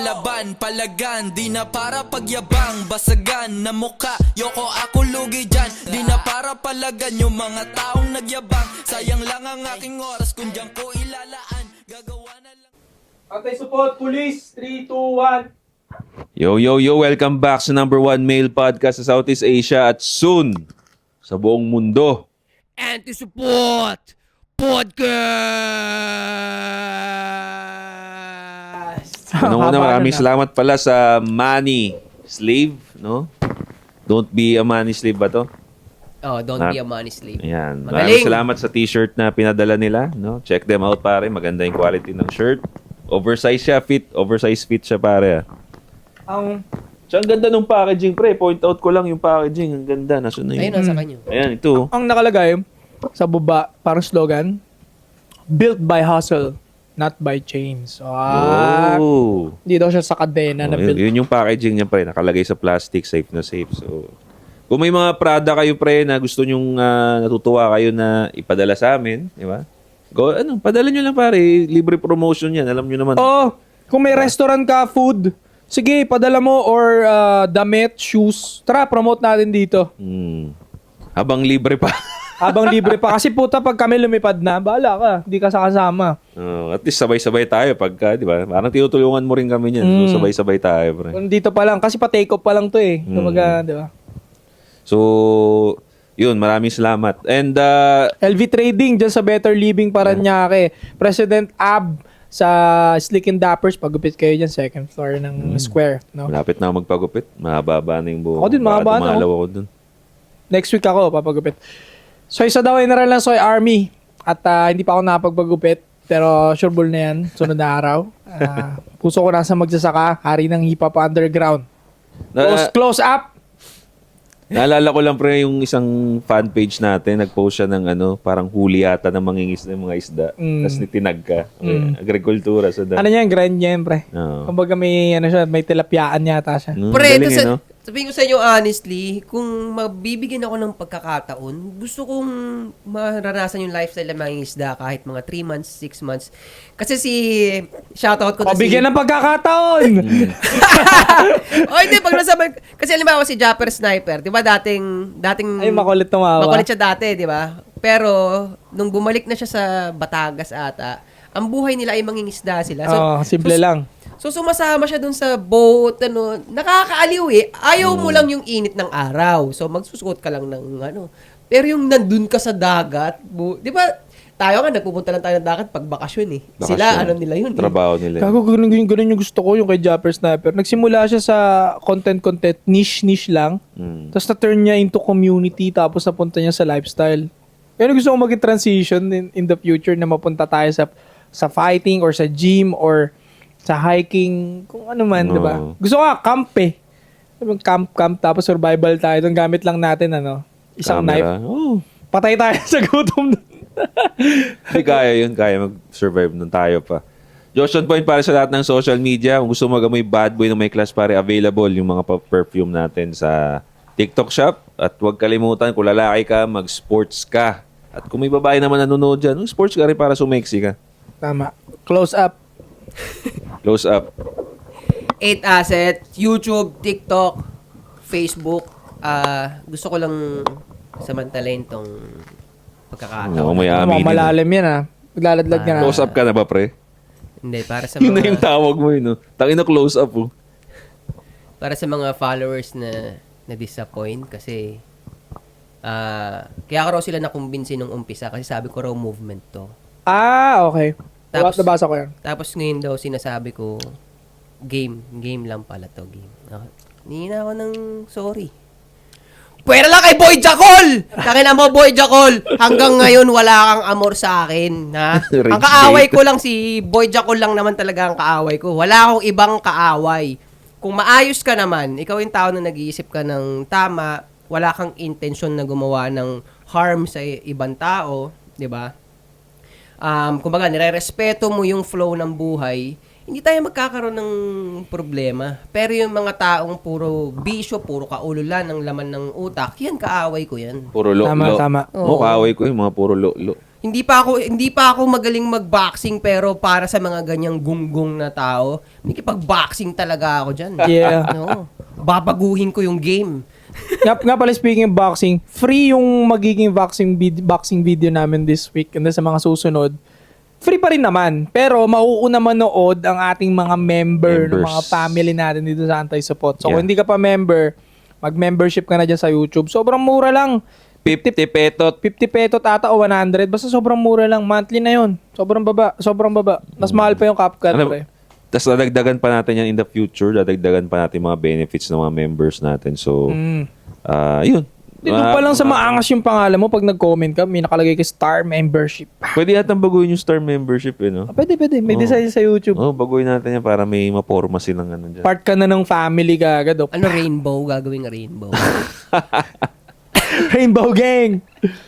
palaban, palagan, di na para pagyabang, basagan na muka, yoko ako lugi dyan. Di na para palagan yung mga taong nagyabang. Sayang lang ang aking oras kung diyan ko ilalaan. Gagawa na lang. Antay support, police, 3, 2, 1. Yo, yo, yo! Welcome back sa number 1 male podcast sa Southeast Asia at soon sa buong mundo. Anti-Support Podcast! Unang-una, maraming salamat pala sa Money Slave, no? Don't be a money slave ba to? Oh, don't be a money slave. Ayan. Magaling. Maraming salamat sa t-shirt na pinadala nila, no? Check them out, pare. Maganda yung quality ng shirt. Oversize siya, oversize fit siya, pare. Ang ganda ng packaging, pre. Point out ko lang yung packaging. Ang ganda. Nasaan na yun? Ayun, nasa kanyo. Ayan, ito. Ang nakalagay sa baba, parang slogan, built by hustle, not by chains. Oh. Hindi daw siya sa kadena na built. Yun yung packaging niya, pre. Nakalagay sa plastic, safe na safe. So, kung may mga Prada kayo, pre, na gusto nyong natutuwa kayo na ipadala sa amin, di ba? Padala nyo lang, pare. Libre promotion yan. Alam nyo naman. Oh, kung may restaurant ka, food, sige, padala mo or damit, shoes. Tara, promote natin dito. Habang libre pa. Habang libre pa. Kasi puta, pag kami lumipad na, bahala ka. Hindi ka kasama. At least sabay-sabay tayo pagka, di ba? Parang tinutulungan mo rin kami niyan. So, sabay-sabay tayo, pre. Kung dito pa lang. Kasi pa-take off pa lang to eh. Kumaga, di ba? So, yun, maraming salamat. And, LV Trading, dyan sa Better Living Paranaque. President Ab sa Slick and Dappers. Pagupit kayo dyan, second floor ng square. No? malapit na ako magpagupit. Mahaba na yung buhok. Ako din, mahaba na, Dumalaw ako dun. Next week ako, papagupit. So, isa daw ay naral lang Soy Army. At hindi pa ako nakapagpagupit. Pero sure ball na yan. Sunod na araw. Puso ko nasa magsasaka. Hari ng hip-hop underground. Close up. Naalala ko lang, pre, yung isang fan page natin. Nag-post siya ng parang huli yata ng mga isda. Tapos nitinag ka. Agrikultura. So Ano yan? Grind yan, pre. Oo. Kumbaga may, may tilapyaan yata siya. Pre, Galing, ito no? sabihin ko sa inyo honestly, kung mabibigyan ako ng pagkakataon, gusto kong maranasan yung lifestyle ng mga isda kahit mga 3 months, 6 months. Kasi shoutout ko na Bigyan ng pagkakataon! O hindi, pag nasa, kasi alimbawa si Japper Sniper, di ba dating Ay, makulit tumawa. makulit siya dati, di ba? Pero, nung bumalik na siya sa Batangas ata, ang buhay nila ay mangingisda sila. Simple lang. So, sumasama siya dun sa boat, nakakaaliw eh. Ayaw mo lang yung init ng araw. So, magsusuot ka lang ng Pero yung nandun ka sa dagat, di ba, tayo nga, nagpupunta lang tayo ng dagat pag bakasyon eh. Sila, nila yun Trabaho nila. Gago, ganun yung gusto ko, yung kay Japper Sniper. Nagsimula siya sa content, niche lang. Tapos na-turn niya into community, tapos napunta niya sa lifestyle. Kaya gusto ko maging transition in the future na mapunta tayo sa fighting or sa gym or sa hiking, kung ano man, di ba? Gusto ko camp eh. Camp, tapos survival tayo. Itong gamit lang natin, isang Camera. knife. Patay tayo sa gutom. Hindi kaya yun. Kaya mag-survive nun tayo pa. Josh on point para sa lahat ng social media. Kung gusto mo magamoy bad boy ng may class, pare, available yung mga perfume natin sa TikTok shop. At huwag kalimutan, kung lalaki ka, mag-sports ka. At kung may babae naman nanonood dyan, sports ka rin para sumexy ka. Tama. Close up. Close up. 8 Asset, YouTube, TikTok, Facebook. Gusto ko lang samantalayin tong pagkakataon. Oo, may aminin. Malalim yan Maglaladlad ka na. Close up ka na ba, pre? Hindi, para sa Yun na yung mga tawag mo yun, no? Tangin na close up, oh. para sa mga followers na disappoint kasi kaya ko raw sila nakumbinsi nung umpisa kasi sabi ko raw movement to. Okay. Tapos- Nabasa ko yan. Tapos ngayon daw sinasabi ko game lang pala to, game. Hindi na ako ng sorry. Pwera lang kay Boy Jacol! Tangina mo, Boy Jacol! Hanggang ngayon, wala kang amor sa akin, ha? Ang kaaway ko lang, si Boy Jacol lang naman talaga ang kaaway ko. Wala akong ibang kaaway. Kung maayos ka naman, ikaw yung tao na nag-iisip ka ng tama, wala kang intensyon na gumawa ng harm sa ibang tao, di ba? Kumbaga, nire-respeto mo yung flow ng buhay, hindi tayo magkakaroon ng problema. Pero yung mga taong puro bisyo, puro kaululan ng laman ng utak, yan, kaaway ko yan. Puro lo. Tama, lo. tama. Oo, kaaway ko yung mga puro lo. Hindi pa ako magaling mag-boxing pero para sa mga ganyang gunggong na tao, makikipag-boxing talaga ako diyan. Yeah. No. Babaguhin ko yung game. nga pala, speaking of boxing, free yung magiging boxing video namin this week and then sa mga susunod. Free pa rin naman. Pero mauuna manood ang ating mga member ng Members. mga family natin dito sa Anti-Support. So kung Yeah. hindi ka pa member, mag-membership ka na dyan sa YouTube. Sobrang mura lang. 50 petot. 50 petot ata o 100. Basta sobrang mura lang. Monthly na yun. Sobrang baba. Mas mahal pa yung CapCut, Ano, pre. Tapos dadagdagan pa natin yan in the future. Dadagdagan pa natin mga benefits ng mga members natin. So, yun. Di doon pa lang sa maangas yung pangalan mo pag nag-comment ka, may nakalagay ka star membership. Pwede yatang baguhin yung star membership, no? Pwede. May design sa YouTube. Oh, baguhin natin yan para may maporma silang ano dyan. Part ka na ng family ka agad. Oh. Ano rainbow? Gagawing rainbow. Rainbow Gang!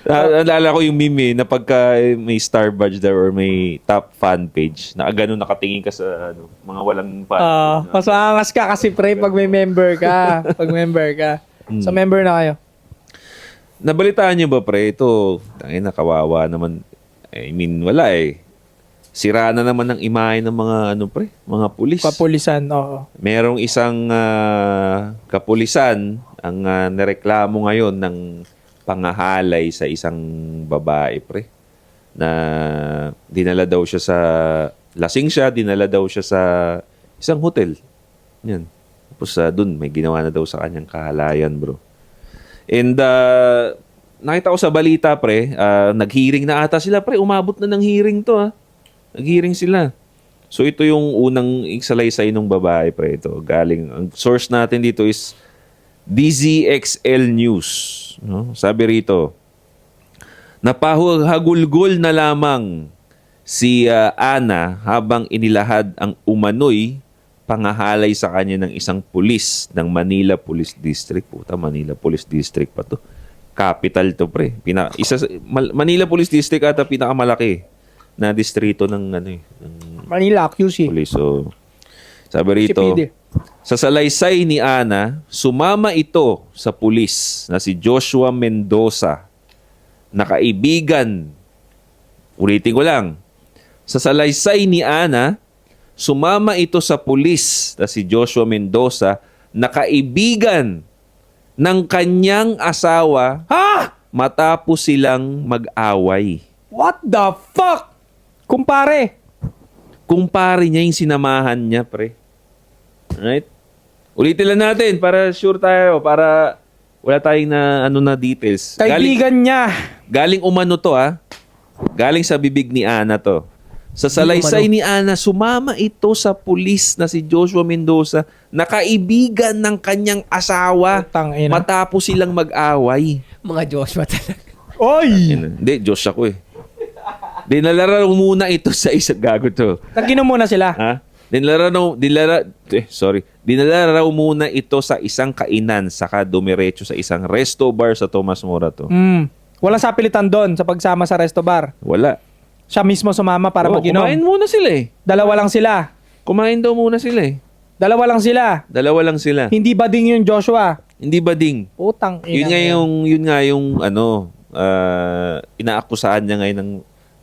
Naalala ko yung meme na pagka may star badge there or may top fan page, na ganun nakatingin ka sa mga walang fan. Mas maangas ka kasi pre pag may member ka. So member na kayo. Nabalitaan niyo ba, pre? Ito, tangina, kawawa naman. I mean, wala eh. Sira na naman ng imahe ng mga, pre? Mga pulis. Papulisan, oo. Merong isang kapulisan ang nareklamo ngayon ng pangahalay sa isang babae, pre. Na dinala daw siya sa... Lasing siya, dinala daw siya sa isang hotel. Yan. Tapos dun, may ginawa na daw sa kanyang kahalayan, bro. And nakita ko sa balita, pre, nag-hearing na ata sila, pre. Umabot na ng hearing to, ha. Nag-hearing sila. So, ito yung unang salaysay ng babae, pre. Ito, galing. Ang source natin dito is DZXL News. No? Sabi rito, napahagulgol na lamang si Ana habang inilahad ang umano'y pangahalay sa kanya ng isang pulis ng Manila Police District. Puta, Manila Police District pa to. Capital to, pre. Manila Police District ata pinakamalaki na distrito ng ng Manila, QC. police. So, sabi rito, CPD. sa salaysay ni Ana, sumama ito sa pulis na si Joshua Mendoza na kaibigan. Ulitin ko lang. Sa salaysay ni Ana, sumama ito sa pulis na si Joshua Mendoza na kaibigan ng kanyang asawa matapos silang mag-away. What the fuck? Kumpare. Kumpare niya yung sinamahan niya, pre. Alright? Ulitin lang natin para sure tayo, para wala tayong na details. Kaibigan niya. Galing umano to, ha? Galing sa bibig ni Ana to. Sa salaysay ni Ana, sumama ito sa pulis na si Joshua Mendoza na kaibigan ng kanyang asawa Tangina. matapos silang mag-away. Mga Joshua talaga. Oy! Hindi, Diyos ako eh. Dinala raw muna ito sa isang gago to. Naginom muna sila. Ha? Dinala raw muna ito sa isang kainan saka dumiretso sa isang resto bar sa Tomas Mora to. Walang sapilitan doon sa pagsama sa resto bar. Wala. Siya mismo sumama para mag-inom. Kumain muna sila eh. Dalawa lang sila. Kumain daw muna sila eh. Dalawa lang sila. Hindi Hindi ba ding yung Joshua? bading. Utang ina. Yun nga yung inaakusahan niya ngayon ng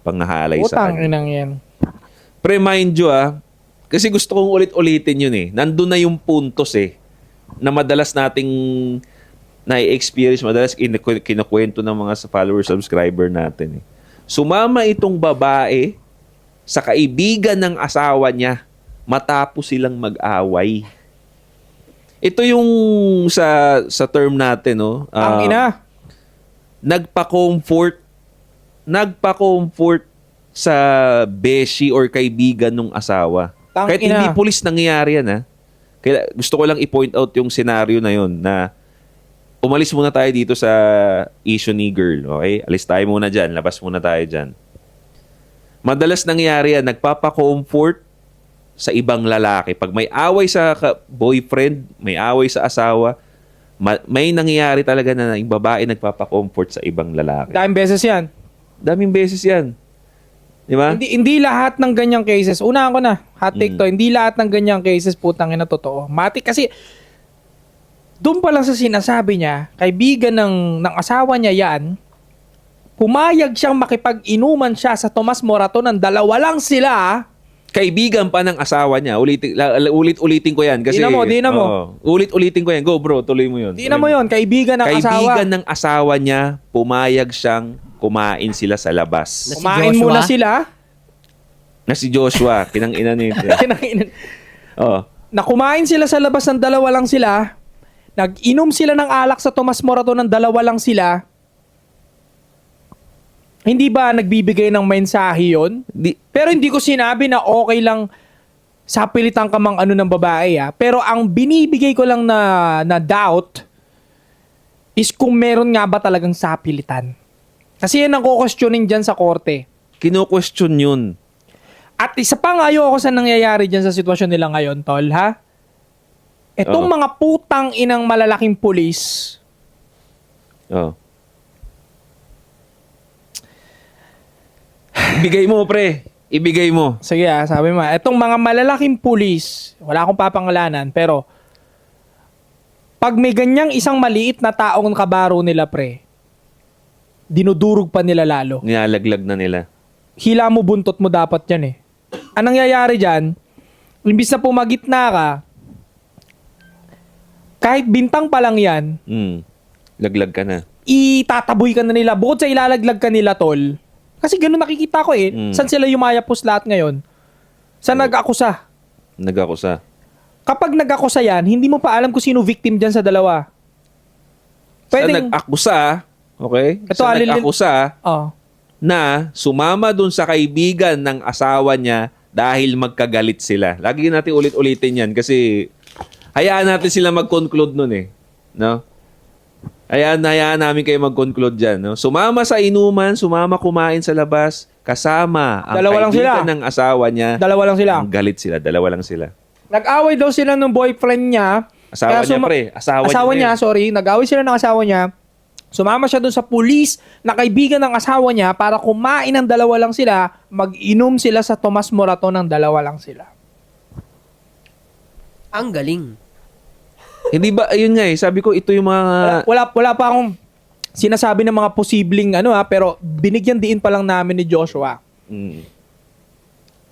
panghahalay sa Utang kanya. inang yan. Pre, mind you kasi gusto kong ulit-ulitin yun eh. Nandun na yung puntos eh, na madalas nating na-experience, madalas kinukwento ng mga follower, subscriber natin eh. Sumama itong babae sa kaibigan ng asawa niya matapos silang mag-away. Ito yung sa term natin, no? Ang ina. Nagpa-comfort sa beshi or kaibigan ng asawa. Tang Kahit ina. hindi pulis nangyayari yan, ha? Kaya gusto ko lang i-point out yung scenario na yun na umalis muna tayo dito sa issue ni girl, okay? Alis tayo muna dyan, labas muna tayo dyan. Madalas nangyayari yan, nagpapa-comfort sa ibang lalaki. Pag may away sa boyfriend, may away sa asawa, may nangyayari talaga na yung babae nagpapa-comfort sa ibang lalaki. Daming beses yan. Daming beses yan. Di ba? Hindi lahat ng ganyang cases. Unahan ko na. Hot take to. Hindi lahat ng ganyang cases putang ina totoo. Matik kasi doon pa lang sa sinasabi niya, kaibigan ng asawa niya yan, pumayag siyang makipag-inuman siya sa Tomas Morato ng dalawa lang sila. Kaibigan pa ng asawa niya. Ulit-ulitin ko yan. Kasi, Di na mo. ulit-ulitin ko yan. Go bro, tuloy mo yun. Di na mo yun, kaibigan ng asawa. Kaibigan ng asawa niya, pumayag siyang kumain sila sa labas. Si Kumain Joshua? muna sila. Na si Joshua, kinang-ina nito. Oh. Na kumain sila sa labas ng dalawa lang sila. Nag-inom sila ng alak sa Tomas Morato ng dalawa lang sila. Hindi ba nagbibigay ng mensahe yun? Pero hindi ko sinabi na okay lang sapilitan ka mang ano ng babae Pero ang binibigay ko lang na doubt is kung meron nga ba talagang sapilitan. Kasi yan ang kukwestiyonin dyan sa korte. Kino-question yun. At isa pa nga ayoko sa nangyayari dyan sa sitwasyon nila ngayon, tol, ha? Etong Oo. mga putang inang malalaking pulis, Oh. Ibigay mo, pre. Ibigay mo. sige sabi mo, etong mga malalaking pulis, wala akong papangalanan, pero pag may ganyang isang maliit na taong kabaro nila, pre, dinudurog pa nila lalo. Nilalaglag na nila. Hila mo, buntot mo dapat yan eh. Anong nangyayari dyan, imbis na pumagitna ka, kahit bintang pa lang yan, Laglag ka na. itataboy ka na nila. Bukod sa ilalaglag ka nila, tol. Kasi ganun nakikita ko eh. Saan sila yumayapos lahat ngayon? Saan nag-akusa? Nag-akusa. Kapag nag-akusa yan, hindi mo pa alam kung sino victim dyan sa dalawa. Sa nag-akusa, okay? Ito, Sa nag-akusa Oh. na sumama dun sa kaibigan ng asawa niya dahil magkagalit sila. Lagi natin ulit-ulitin yan kasi hayaan natin sila mag-conclude nun eh. No? Hayaan namin kayo mag-conclude dyan. No? Sumama sa inuman, sumama kumain sa labas, kasama ang Dalawa lang kaibigan sila. ng asawa niya. Dalawa lang sila. Ang galit sila. Dalawa lang sila. Nag-away daw sila ng boyfriend niya. Asawa Kaya niya, pre. Asawa niya, yun. sorry. Nag-away sila ng asawa niya. Sumama siya dun sa pulis na kaibigan ng asawa niya para kumain ng dalawa lang sila, mag-inom sila sa Tomas Morato ng dalawa lang sila. Ang galing. Hindi ba, ayun nga eh, sabi ko ito yung mga... Wala pa akong sinasabi ng mga posibleng pero binigyan diin pa lang namin ni Joshua.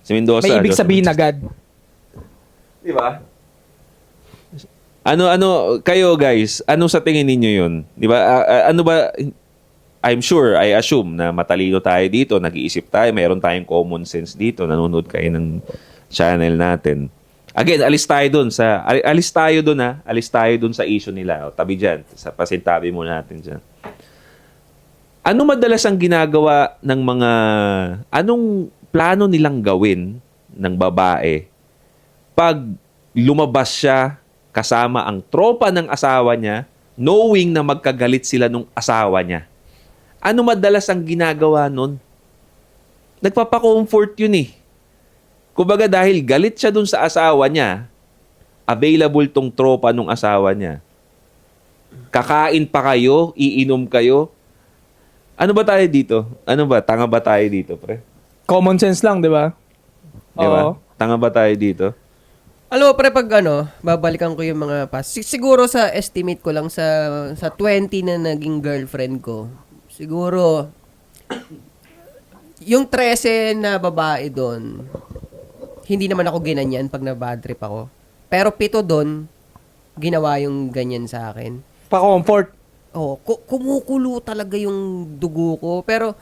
Si Mendoza. May ibig Joshua sabihin Mendoza. agad. Di ba? Ano, kayo guys, ano sa tingin ninyo yun? Di ba, ano ba, I assume na matalino tayo dito, nag-iisip tayo, mayroon tayong common sense dito, nanonood kayo ng channel natin. Again, alis tayo dun sa issue nila. O, tabi dyan, sa pasintabi mo natin dyan. Ano madalas ang ginagawa ng anong plano nilang gawin ng babae pag lumabas siya kasama ang tropa ng asawa niya, knowing na magkagalit sila nung asawa niya? Ano madalas ang ginagawa nun? Nagpapa-comfort yun eh. Kumbaga dahil galit siya dun sa asawa niya, available tong tropa nung asawa niya. Kakain pa kayo, iinom kayo. Ano ba tayo dito? Ano ba? Tanga ba tayo dito, pre? Common sense lang, di ba? Di ba? Oo. Tanga ba tayo dito? Alam mo, pre, pag babalikan ko yung mga past. Siguro sa estimate ko lang sa 20 na naging girlfriend ko, siguro, yung 13 na babae doon, hindi naman ako ginanyan pag na-bad trip ako. Pero 7 doon, ginawa yung ganyan sa akin. Pa-comfort. Oh, kumukulo talaga yung dugo ko. Pero,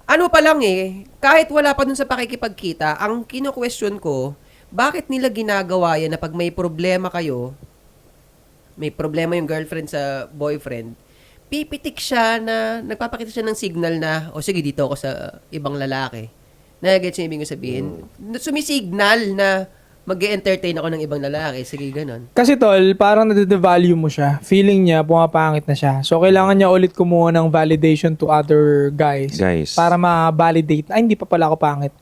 ano pa lang kahit wala pa dun sa pakikipagkita, ang kino-question ko, bakit nila ginagawa yan na pag may problema kayo, may problema yung girlfriend sa boyfriend, pipitik siya na, nagpapakita siya ng signal na, o sige, dito ako sa ibang lalaki. Nagets yung ibig sabihin. Sumisignal na mag-entertain ako ng ibang lalaki. Sige, ganon. Kasi tol, parang nade-devalue mo siya. Feeling niya, pumapangit na siya. So, kailangan niya ulit kumuha ng validation to other guys. Para ma-validate. Ay, hindi pa pala ako pangit.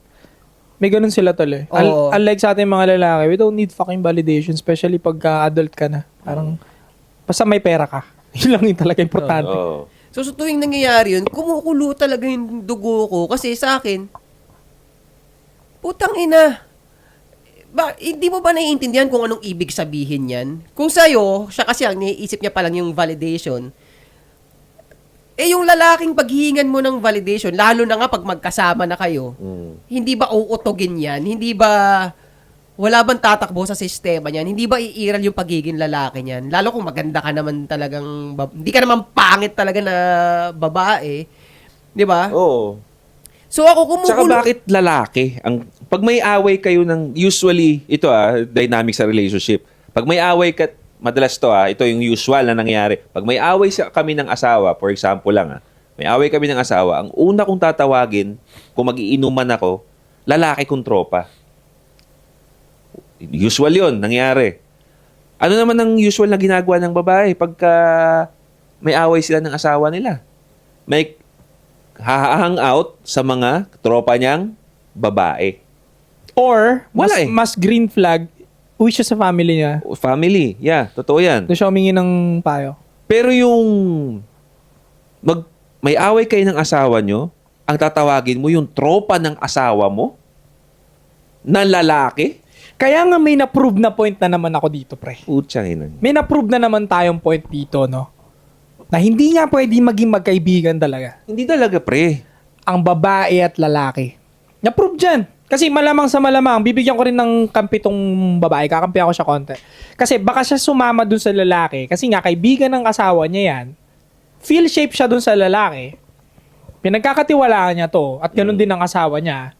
May ganun sila tol eh. Oo. Unlike sa ating mga lalaki, we don't need fucking validation. Especially pagka adult ka na. Parang, basta may pera ka. Yun lang yung talaga importante. Oh. So, tuwing nangyayari yun, kumukulo talaga yung dugo ko. Kasi sa akin, putang ina. Hindi mo ba naiintindihan kung anong ibig sabihin yan? Kung sa'yo, siya kasi ang naiisip niya palang yung validation, Eh, yung lalaking paghihingan mo ng validation, lalo na nga pag magkasama na kayo, hindi ba uutogin yan? Hindi ba, wala bang tatakbo sa sistema niyan? Hindi ba iiral yung pagiging lalaki niyan? Lalo kung maganda ka naman talagang, hindi ka naman pangit talaga na babae. Di ba? Oo. So ako Tsaka kumukulo. bakit lalaki? Pag may away kayo ng, usually, ito dynamic sa relationship. Pag may away ka, madalas ito yung usual na nangyayari. Pag may away kami ng asawa, for example lang may away kami ng asawa, ang una kong tatawagin, kung mag-iinuman ako, lalaki kong tropa. Usual yun, nangyari. Ano naman ang usual na ginagawa ng babae pagka may away sila ng asawa nila? May hahang out sa mga tropa niyang babae. Or, mas, Wala eh. mas green flag, uwi siya sa family niya. Family, yeah, totoo yan. Doon siya humingi ng payo. Pero yung may away kayo ng asawa nyo, ang tatawagin mo yung tropa ng asawa mo na lalaki, Kaya nga may na-prove na point na naman ako dito, pre. putsang ina. May na-prove na naman tayong point dito, no? Na hindi nga pwede maging magkaibigan talaga. Hindi talaga, pre. Ang babae at lalaki. Na-prove dyan. Kasi malamang sa malamang, bibigyan ko rin ng kampi tong babae. Kakampi ako siya konti. Kasi baka siya sumama dun sa lalaki. Kasi nga, kaibigan ng asawa niya yan. Feel shape siya dun sa lalaki. Pinagkakatiwalaan niya to. At ganun din ang asawa niya.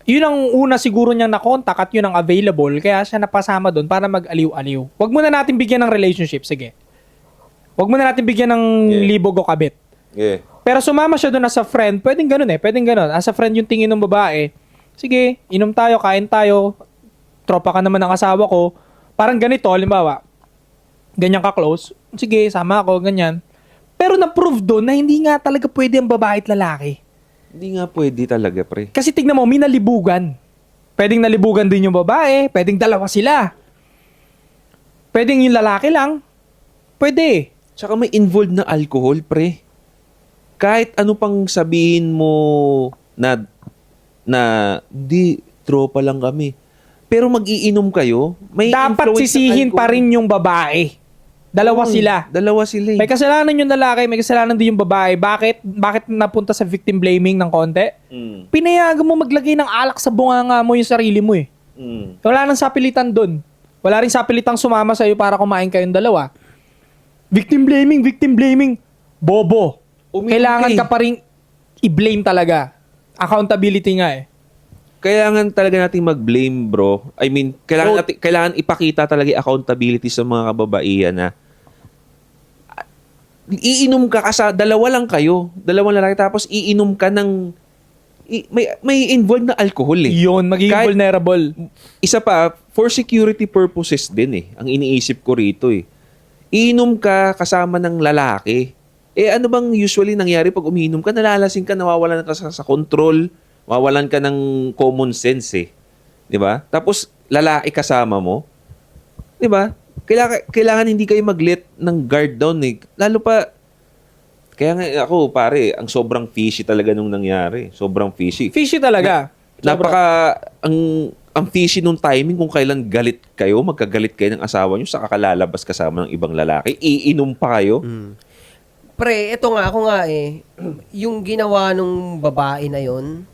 Yun ang una siguro niyang nakontak at yun ang available. Kaya siya napasama dun para mag-aliw-aliw. Huwag muna natin bigyan ng relationship. Sige. Huwag muna natin bigyan ng Yeah. libog o kabit. Yeah. Pero sumama siya doon as a friend, pwedeng ganun eh. Pwedeng ganun. As a friend yung tingin ng babae. Sige, inom tayo, kain tayo. Tropa ka naman ng asawa ko. Parang ganito, halimbawa. Ganyan ka close. Sige, sama ako, ganyan. Pero na-prove doon na hindi nga talaga pwede ang babae at lalaki. Hindi nga pwede talaga, pre. Kasi tignan mo, may nalibugan. Pwedeng nalibugan din yung babae. Pwedeng dalawa sila. Pwedeng yung lalaki lang. Pwede. Tsaka may involved na alcohol, pre. Kahit ano pang sabihin mo na di, tropa lang kami. Pero mag-iinom kayo, may Dapat influence ng sisihin alcohol. pa rin yung babae. Dalawa sila. Dalawa sila. May kasalanan yung lalaki, may kasalanan din yung babae. Bakit napunta sa victim blaming ng konti? Mm. Pinayagan mo maglagay ng alak sa bunganga mo yung sarili mo eh. Mm. Wala nang sapilitan dun. Wala rin sapilitang sumama sa'yo para kumain kayong dalawa. Victim blaming. Bobo. Uminom Kailangan ka eh. ka pa rin i-blame talaga. Accountability nga eh. Kailangan talaga natin mag-blame, bro. I mean, kailangan ipakita talaga yung accountability sa mga kababaihan na iinom ka dalawa lang kayo. Dalawang lalaki tapos iinom ka ng may involved na alcohol eh. Yun, magiging Kahit- vulnerable. Isa pa, for security purposes din eh. Ang iniisip ko rito eh. Iinom ka kasama ng lalaki. Eh ano bang usually nangyari pag umiinom ka? Nalalasing ka, nawawalan ka sa control, mawalan ka ng common sense eh. 'Di ba? Tapos lalaki kasama mo. 'Di ba? Kailangan hindi kayo mag-let ng guard down eh. Lalo pa kaya nga ako pare, ang sobrang fishy talaga nung nangyari. Sobrang fishy. Fishy talaga. Ang fishy nung timing kung kailan magkagalit kayo ng asawa nyo, saka kalalabas kasama ng ibang lalaki, iinom pa kayo. Pre, ito nga ako nga eh, yung ginawa nung babae na yon,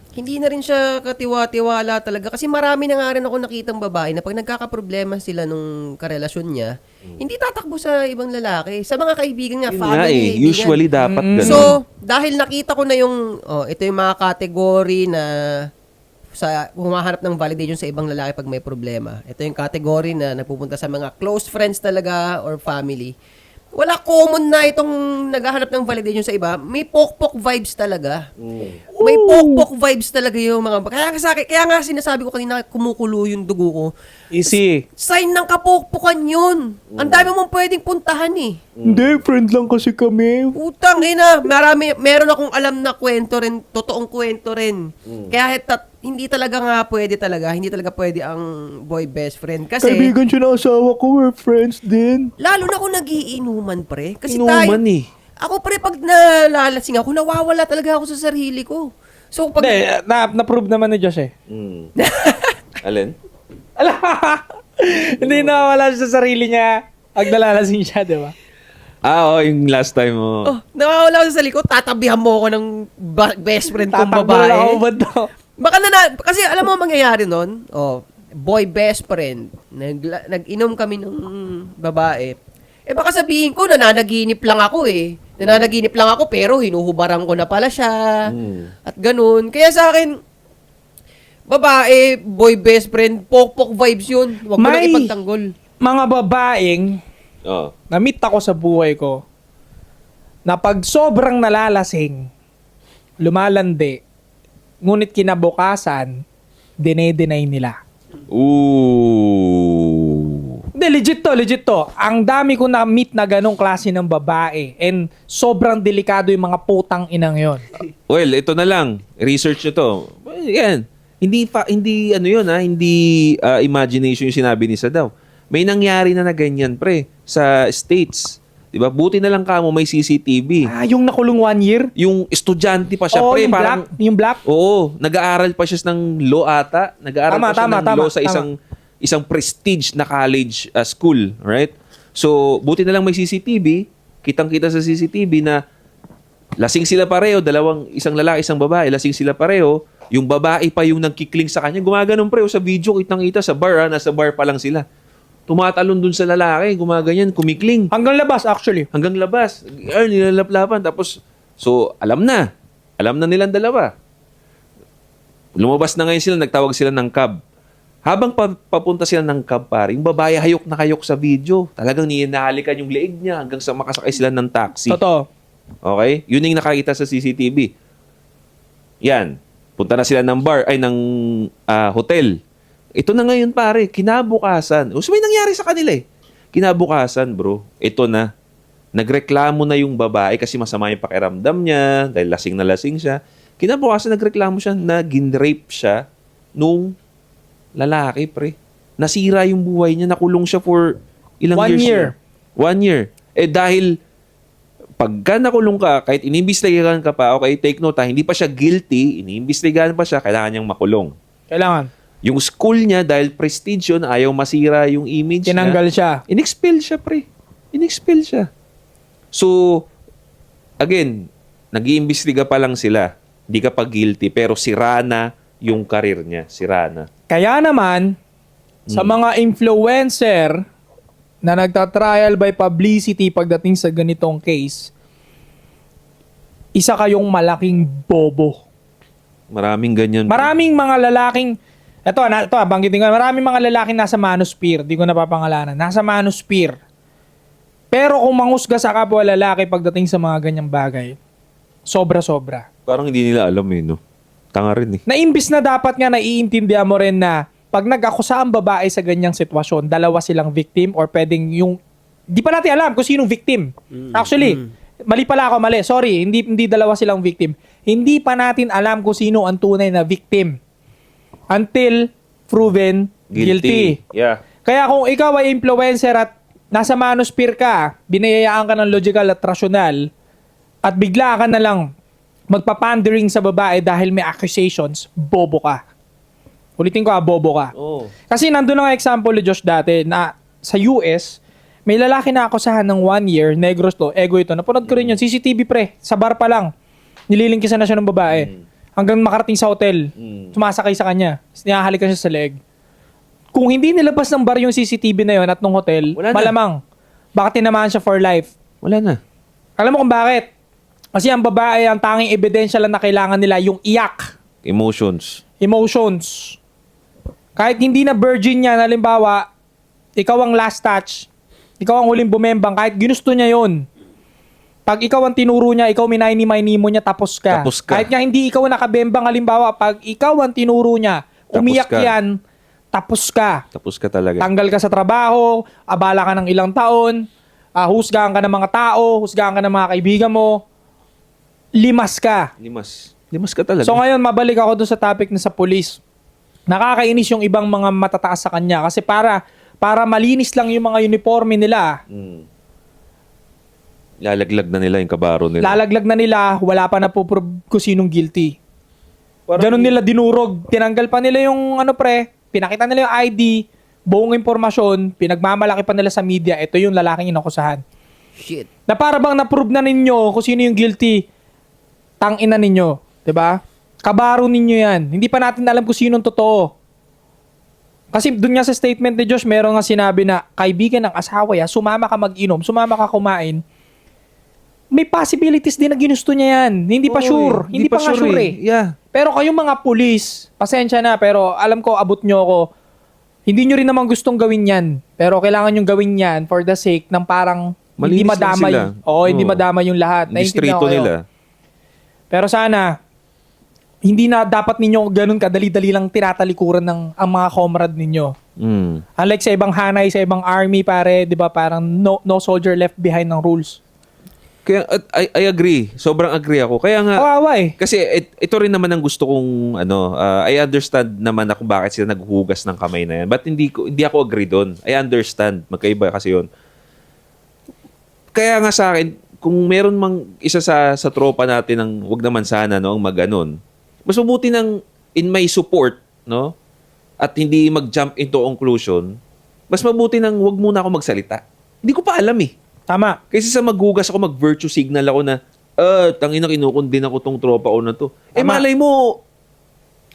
hindi na rin siya katiwa-tiwala talaga. Kasi marami na nga rin ako nakitang babae na pag nagkakaproblema sila nung karelasyon niya, hindi tatakbo sa ibang lalaki. Sa mga kaibigan niya, Yun nga family, eh, kaibigan. usually dapat ganun. So, dahil nakita ko na yung, ito yung mga category na sa humahanap ng validation sa ibang lalaki pag may problema. Ito yung category na nagpupunta sa mga close friends talaga or family. Wala common na itong naghahanap ng validation sa iba. May pokpok vibes talaga. May pokpok vibes talaga yung mga... Kaya nga sinasabi ko kanina, kumukulo yung dugo ko. Easy. Sign ng kapokpokan yun. Ang dami mong pwedeng puntahan eh. Hindi, friend lang kasi kami. Utang, ina. Meron akong alam na kwento rin, totoong kwento rin. Kaya hindi talaga pwede ang boy best friend. Kasi, Kaibigan siya ng asawa ko, we're friends din. lalo na kung nagiinuman, pre. Kasi Inuman eh. ako, pre, pag nalalasing ako, nawawala talaga ako sa sarili ko. So, pag... Hindi, na-prove naman ni Josh eh. Mm. Alin? Hindi nawawala siya sa sarili niya pag nalalasing siya, di ba? Yung last time mo. Oh, nawawala ako sa likod, tatabihan mo ako ng best friend kong Tatakbo babae. lang ako ba daw? Baka kasi alam mo ang mangyayari nun, boy best friend, nag-inom kami ng babae. Baka sabihin ko, nananaginip lang ako Nananaginip lang ako pero hinuhubaran ko na pala siya. At ganun. Kaya sa akin, babae, boy best friend, pok-pok vibes yun. Huwag mo nang May- ipagtanggol. Mga babaeng Oh. na-meet ako sa buhay ko na pag sobrang nalalasing, lumalandi, ngunit kinabukasan, dine-deny nila. Ooh. Hindi, legit to. Ang dami ko na-meet na ganong klase ng babae and sobrang delikado yung mga putang inang yon. Well, ito na lang. Research nyo to. Yan. Hindi imagination yung sinabi ni Sadaw. May nangyari na ganyan, pre, sa States. 'Di ba? Buti na lang kamo may CCTV. Yung nakulong 1 year? Yung estudyante pa siya, Oo, pre, yung parang black. Yung black. Oo, nag-aaral pa siya ng law ata. Nag-aaral pa siya ng law sa isang prestige na college school, right? So, buti na lang may CCTV. Kitang-kita sa CCTV na lasing sila pareho, isang lalaki, isang babae, lasing sila pareho. Yung babae pa yung nagkikling sa kanya. Gumaganon pre, sa video, kitang-kita sa bar, nasa bar pa lang sila. Tumatalon dun sa lalaki, gumaganyan, kumikling. Hanggang labas actually. Hanggang labas. Nilalaplapan. Tapos, so, alam na. Alam na nilang dalawa. Lumabas na ngayon sila, nagtawag sila ng cab. Habang papunta sila ng cab, pare, yung babae hayok na hayok sa video. Talagang ninahalikan yung leeg niya hanggang sa makasakay sila ng taxi. Totoo. Okay? Yun yung nakakita sa CCTV. Yan. Punta na sila ng hotel. Ito na ngayon, pare. Kinabukasan. So, may nangyari sa kanila eh. Kinabukasan, bro. Ito na. Nagreklamo na yung babae kasi masama yung pakiramdam niya dahil lasing na lasing siya. Kinabukasan, nagreklamo siya na ginrape siya nung lalaki, pre. Nasira yung buhay niya. Nakulong siya for ilang 1 years. year. 1 year. Dahil pagka nakulong ka, kahit inimbestigahan ka pa, okay, take note hindi pa siya guilty, inimbestigahan pa siya, kailangan niyang makulong. Kailangan. Yung school niya, dahil prestige yun, ayaw masira yung image Tinanggal niya. siya. In-expel siya, pre. In-expel siya. So, again, nag-iimbestiga pa lang sila. Hindi ka pa guilty, pero sira na yung karir niya. Sira na. Kaya naman, sa mga influencer na nagtatrial by publicity pagdating sa ganitong case, isa kayong malaking bobo. Maraming ganyan. Maraming mga lalaking, banggitin ko, maraming mga lalaking nasa manosphere, di ko napapangalanan, nasa manosphere. Pero kung manghusga sa kapwa lalaki pagdating sa mga ganyang bagay, sobra-sobra. Parang hindi nila alam no? Tanga rin eh. Na imbis na dapat nga naiintindihan mo rin na pag nag-akusa ang babae sa ganyang sitwasyon, dalawa silang victim or pwedeng di pa natin alam kung sinong victim. Actually, mali pala ako, mali. Sorry, hindi dalawa silang victim. Hindi pa natin alam kung sino ang tunay na victim until proven guilty. Yeah. Kaya kung ikaw ay influencer at nasa manosphere ka, binayayaan ka ng logical at rational, at bigla ka na lang magpapandering sa babae dahil may accusations, bobo ka. Ulitin ko, bobo ka. Oh. Kasi nandun ang example ni Josh dati na sa US, may lalaki na akusahan ng 1 year, Negros to, ego ito. Napanood ko rin yun, CCTV pre, sa bar pa lang. Nililingkisan na siya ng babae. Hanggang makarating sa hotel, sumasakay sa kanya, nihahalikan siya sa leg. Kung hindi nilabas ng bar yung CCTV na yun at nung hotel, Wala na. malamang, baka tinamaan siya for life. Wala na. Alam mo kung bakit? Kasi ang babae, ang tanging ebidensya lang na kailangan nila, yung iyak, Emotions. emotions. Kahit hindi na virgin niya, halimbawa, ikaw ang last touch, ikaw ang huling bumembang, kahit ginusto niya yon. Pag ikaw ang tinuro niya, ikaw minay-ni mo niya, tapos ka. Tapos ka. Kahit nga hindi ikaw nakabembang, halimbawa, pag ikaw ang tinuro niya, Tapos umiyak ka. yan, tapos ka. Tapos ka talaga. Tanggal ka sa trabaho, abala ka ng ilang taon, husgahan ka ng mga tao, husgahan ka ng mga kaibigan mo, limas ka. Limas. Limas ka talaga. So ngayon, mabalik ako doon sa topic na sa police. Nakakainis yung ibang mga matataas sa kanya kasi para malinis lang yung mga uniforme nila. Lalaglag na nila yung kabaro nila. Lalaglag na nila, wala pa na po kung sinong guilty. Parang- Ganon nila dinurog. Tinanggal pa nila yung pinakita nila yung ID, buong impormasyon, pinagmamalaki pa nila sa media, ito yung lalaking inakusahan. Shit. Na para bang na-prove na ninyo kung sino yung guilty, tangina ninyo. 'Di ba? Kabaro ninyo yan. Hindi pa natin alam kung sinong totoo. Kasi dun nga sa statement ni Josh, meron nga sinabi na kaibigan ng asawa ya, sumama ka mag-inom, sumama ka kumain. May possibilities din na ginusto niya yan. Hindi pa sure. Hindi pa nga sure eh. Yeah. Pero kayong mga pulis, pasensya na, pero alam ko, abot nyo ako. Hindi nyo rin naman gustong gawin yan. Pero kailangan nyo gawin yan for the sake ng parang hindi Malinis lang madamay. sila. Oo, hindi Oo. madamay yung lahat. Hindi Naiintindihan strito ko kayo. nila. Pero sana, hindi na dapat ninyo ganun kadali-dali lang tinatalikuran ng ang mga comrade ninyo. Mm. Unlike sa ibang hanay, sa ibang army, pare, di ba, parang no soldier left behind ng rules. Kaya I agree. Sobrang agree ako. Kaya nga Kawawa eh. kasi ito rin naman ang gusto kong I understand naman na kung bakit sila naghuhugas ng kamay na yan. But hindi ako agree doon. I understand. Magkaiba kasi 'yon. Kaya nga sa akin, kung meron mang isa sa tropa natin ng wag naman sana no ang maganon. Mas mabuti nang in my support, no? At hindi mag-jump into conclusion. Mas mabuti nang wag muna ako magsalita. Hindi ko pa alam eh. Tama. Kasi sa maghugas ako, mag-virtue signal ako na, tangina, kinukundin ako tong tropa ko na to. Eh, Tama. malay mo,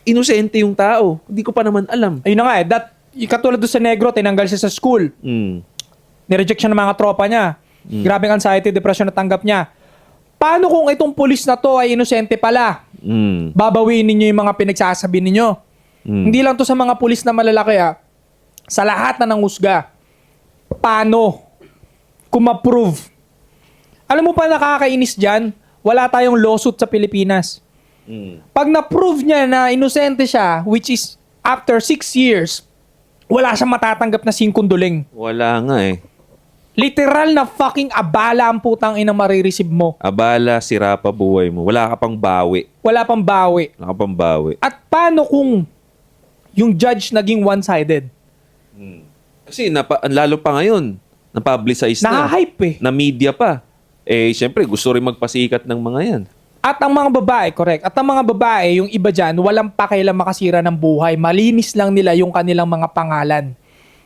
inosente yung tao. Hindi ko pa naman alam. Ayun na nga eh. Katulad doon sa Negro, tinanggal siya sa school. Mm. Nireject siya ng mga tropa niya. Grabing anxiety, depression na tanggap niya. Paano kung itong pulis na to ay inosente pala? Mm. Babawiin ninyo yung mga pinagsasabi ninyo. Hindi lang to sa mga pulis na malalaki sa lahat na nangusga. Paano? Kung ma-prove. Alam mo pa nakakainis dyan? Wala tayong lawsuit sa Pilipinas. Mm. Pag na-prove niya na inosente siya, which is after 6 years, wala siyang matatanggap na singkunduling. Wala nga eh. Literal na fucking abala ang putang ina marireceive mo. Abala, sira pa buhay mo. Wala ka pang bawi. Wala pang bawi. Wala ka pang bawi. At paano kung yung judge naging one-sided? Kasi lalo pa ngayon, na-publicize na. Nakahype eh. Na media pa. Eh, syempre, gusto rin magpasikat ng mga yan. At ang mga babae, correct. At ang mga babae, yung iba dyan, walang pakialam makasira ng buhay. Malinis lang nila yung kanilang mga pangalan.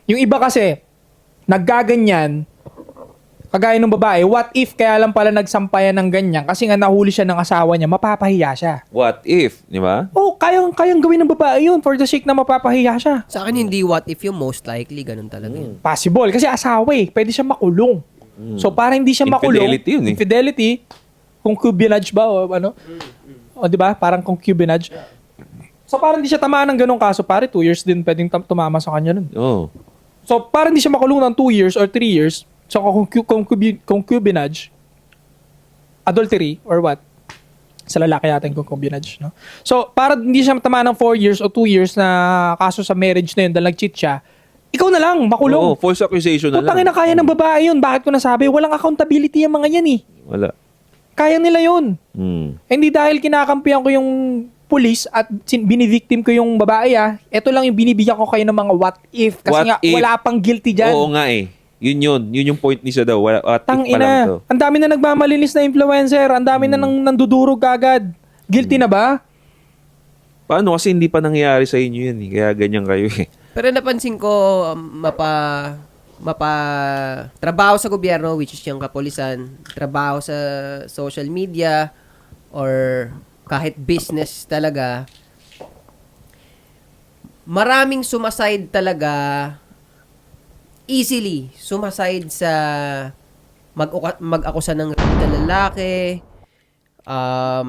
Yung iba kasi, naggaganyan, kagaya ng babae, what if kaya lang pala nagsampayan ng ganyan kasi nga nahuli siya ng asawa niya, mapapahiya siya. What if? Di ba? Oh, kayang gawin ng babae yun for the sake na mapapahiya siya. Sa akin, hindi what if yung most likely. Ganun talaga yun. Possible. Kasi asawa eh. Pwede siya makulong. So, para hindi siya makulong. Infidelity yun eh. Infidelity. Concubinage ba o ano? O, di ba? Parang concubinage. So, para hindi siya tamaan ng ganong kaso, pare, 2 years din pwedeng tumama sa kanya nun. Oo. So, para hindi siya makulong ng 2 years or 3 years, so concubinage, adultery, or what? Sa lalaki natin concubinage, no? So, para hindi siya tamaan ng 4 years o 2 years na kaso sa marriage na yun dahil nag-cheat siya, ikaw na lang, makulong. Oo, false accusation na lang. Putangin na kaya ng babae yun. Bakit ko nasabi? Walang accountability yung mga yan eh. Wala. Kaya nila yun. Hindi dahil kinakampihan ko yung police at binivictim ko yung babae ito lang yung binibigyan ko kayo ng mga what if. Kasi What nga, if? wala pang guilty dyan. Oo nga eh. Yun yung point ni siya daw. What if pa lang Tangina. to. Ang dami na nagmamalinis na influencer. Ang dami na nandudurog agad. Guilty na ba? Paano? Kasi hindi pa nangyayari sa inyo yan eh. Kaya ganyan kayo eh. Pero napansin ko, trabaho sa gobyerno, which is yung kapulisan, trabaho sa social media, or kahit business talaga, maraming sumaside talaga, easily sumaside sa mag-akusa ng rape na lalaki.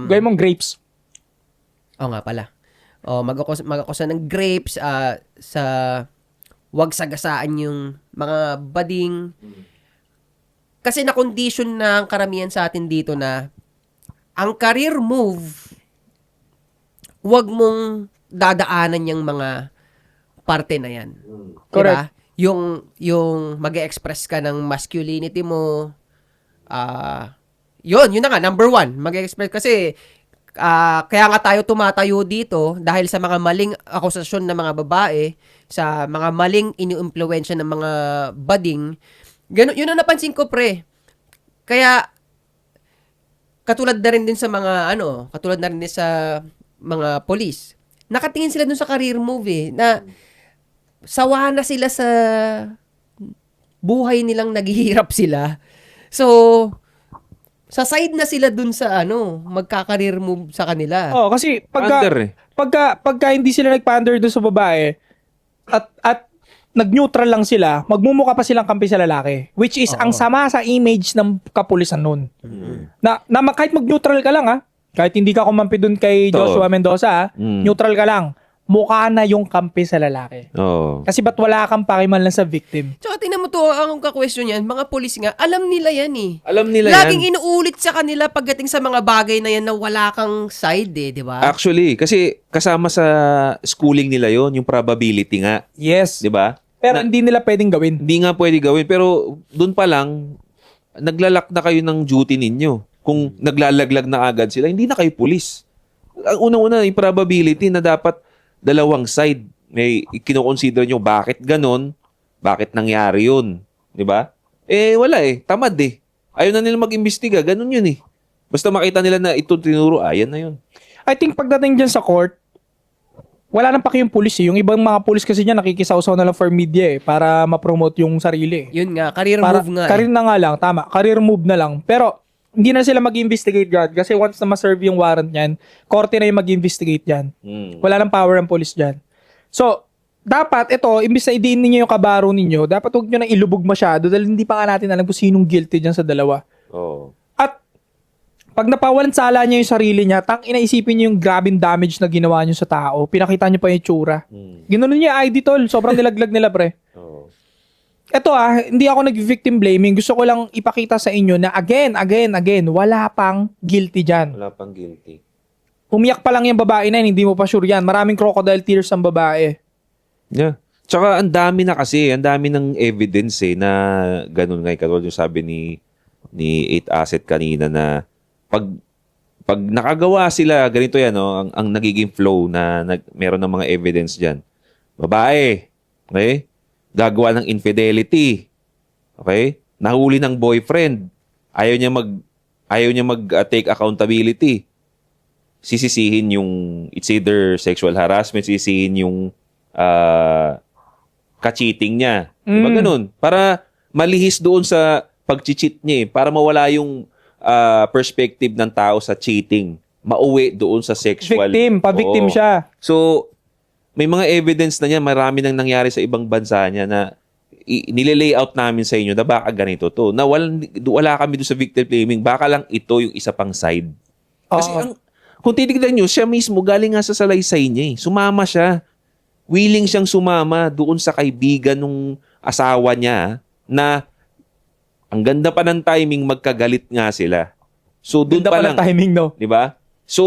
Gawin mong grapes. Oo nga pala. Mag-akusa ng grapes, sa wag sagasaan yung mga bading. Kasi na-condition na ang karamihan sa atin dito na ang career move, wag mong dadaanan yung mga parte na yan. Correct. Diba? Yung mag-express ka ng masculinity mo, yun na nga, number 1, mag-express. Kasi, kaya nga tayo tumatayo dito dahil sa mga maling akusasyon ng mga babae, sa mga maling iniimpluwensya ng mga bading. Ganun, yun ang napansin ko, pre. Kaya, katulad na rin din sa mga police. Nakatingin sila dun sa career move na sawa na sila sa buhay nilang naghihirap sila. So, sa side na sila dun sa magkakareer move sa kanila. Oh, kasi Under eh. pagka hindi sila nagpander doon sa babae at nag-neutral lang sila, magmumukha pa silang kampi sa lalaki. Which is ang sama sa image ng kapulisan nun. Na kahit mag-neutral ka lang kahit hindi ka kumampi doon kay Oo. Joshua Mendoza neutral ka lang, mukha na yung kampi sa lalaki. Oo. Kasi ba't wala kang pakiman lang sa victim? Tsaka tingnan mo to, ang ka-question yan, mga polis nga, alam nila yan eh. Alam nila Laging yan. inuulit sa kanila pagdating sa mga bagay na yan na wala kang side di ba? Actually, kasi kasama sa schooling nila yon yung probability nga. Yes. Di ba? Pero hindi nila pwedeng gawin. Hindi nga pwede gawin. Pero doon pa lang, naglalak na kayo ng duty ninyo. Kung naglalaglag na agad sila, hindi na kayo pulis. Ang unang-una, yung probability na dapat dalawang side. May kinoconsider nyo bakit ganon, bakit nangyari yun. Di ba? Wala Tamad Ayaw na nila mag-imbestiga. Ganon yun Basta makita nila na ito tinuro, ayan na yun. I think pagdating dyan sa court, wala nang paki yung pulis Yung ibang mga pulis kasi dyan, nakikisaw-saw na lang for media para ma-promote yung sarili Yun nga, career Para, move nga career na nga lang, tama. Career move na lang. Pero, hindi na sila mag-investigate dyan kasi once na ma-serve yung warrant niyan, korte na yung mag-investigate dyan. Wala nang power ang police dyan. So, dapat ito, imbis na idiin ninyo yung kabaro ninyo, dapat huwag nyo na ilubog masyado dahil hindi pa nga natin alam kung sinong guilty dyan sa dalawa. Oo. At, pag napawalan sala niya yung sarili niya, inaisipin niyo yung grabing damage na ginawa niyo sa tao. Pinakita niyo pa yung tsura. Ginanon niya ID tol. Sobrang nilaglag nila pre. Oo. Eto hindi ako nag-victim blaming. Gusto ko lang ipakita sa inyo na again, wala pang guilty dyan. Wala pang guilty. Umiyak pa lang yung babae na yun, hindi mo pa sure yan. Maraming crocodile tears ang babae. Yeah. Tsaka ang dami na kasi, ang dami ng evidence na ganun nga katulad yung sabi ni 8 Asset kanina na pag nakagawa sila, ganito yan, ang nagiging flow na meron ng mga evidence diyan. Babae, okay? Gagawa ng infidelity. Okay? Nahuli ng boyfriend. Ayaw niya take accountability. Sisisihin yung it's either sexual harassment, sisisihin yung ka-cheating niya. Diba ganun? Para malihis doon sa pag-cheat niya para mawala yung perspective ng tao sa cheating. Mauwi doon sa sexual. Pa-victim Oo. siya. So, may mga evidence na niya, marami nang nangyari sa ibang bansa niya na nile-layout namin sa inyo na baka ganito to. Na wala kami doon sa victim blaming, baka lang ito yung isa pang side. Kasi kung titignan nyo, siya mismo galing nga sa salaysay niya Sumama siya. Willing siyang sumama doon sa kaibigan nung asawa niya na ang ganda pa ng timing, magkagalit nga sila. So, doon Ganda pa pa lang. ng timing, no? Di ba? So,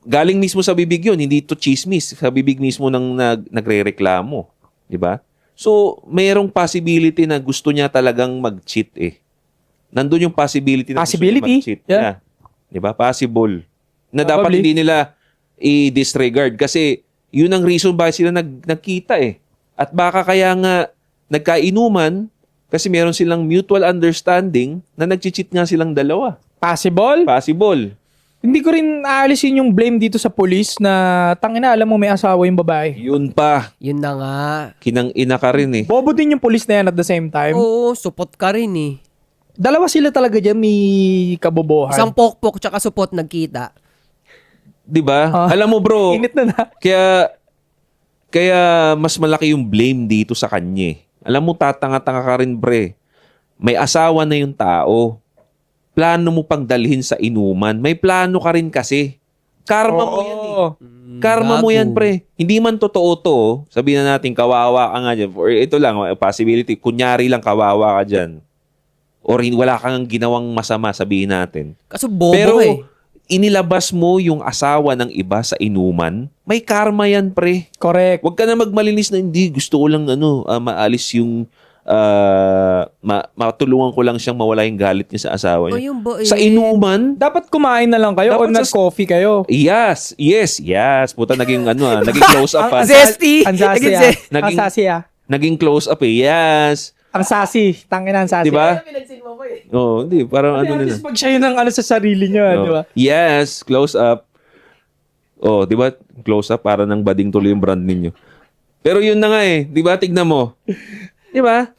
galing mismo sa bibig yun, hindi ito chismis. Sa bibig mismo ng nagre-reklamo. Di ba? So, mayroong possibility na gusto niya talagang mag-cheat Nandun yung possibility na gusto niya mag-cheat. Yeah. Di ba? Possible. Na dapat Probably. hindi nila i-disregard kasi yun ang reason bakit sila nagkita At baka kaya nga nagkainuman kasi meron silang mutual understanding na nag-cheat nga silang dalawa. Possible? Possible. Hindi ko rin aalisin yung blame dito sa police na tangina, alam mo may asawa yung babae. Yun pa. Yun na nga. Kinang-ina ka rin Bobo din yung police na yan at the same time. Oo, support ka rin Dalawa sila talaga dyan, may kabobohan. Isang pokpok tsaka support nagkita. Di ba? Alam mo bro, Init na. kaya mas malaki yung blame dito sa kanya. Alam mo, tatanga-tanga ka rin, bre. May asawa na yung tao. Plano mo pang dalhin sa inuman. May plano ka rin kasi. Karma mo yan Karma mo Gago. yan, pre. Hindi man totoo to. Sabihin na natin, kawawa ka nga dyan. Or ito lang, possibility. Kunyari lang, kawawa ka dyan. Or wala kang ginawang masama, sabihin natin. Kaso bobo Pero inilabas mo yung asawa ng iba sa inuman, may karma yan, pre. Correct. Huwag ka na magmalinis na hindi. Gusto ko lang maalis yung matulungan ko lang siyang mawala yung galit niya sa asawa O niya. yung Sa inuman, Dapat kumain na lang kayo o Dapat nag-coffee kayo. yes. Puta, naging naging close up. Zesty. Ang sassy Naging ah. Ang naging- sassy ah. Naging close up yes. Ang sassy. Tangina ang sassy. Di ba? Oo, hindi. Parang ano At na. least pag siya yun ang sa sarili niya, Oh. di ba? Yes, close up. Oh, 'di ba? Close up para nang bading tuloy yung brand ninyo. Pero yun na nga 'di ba? Tignan mo. Di ba?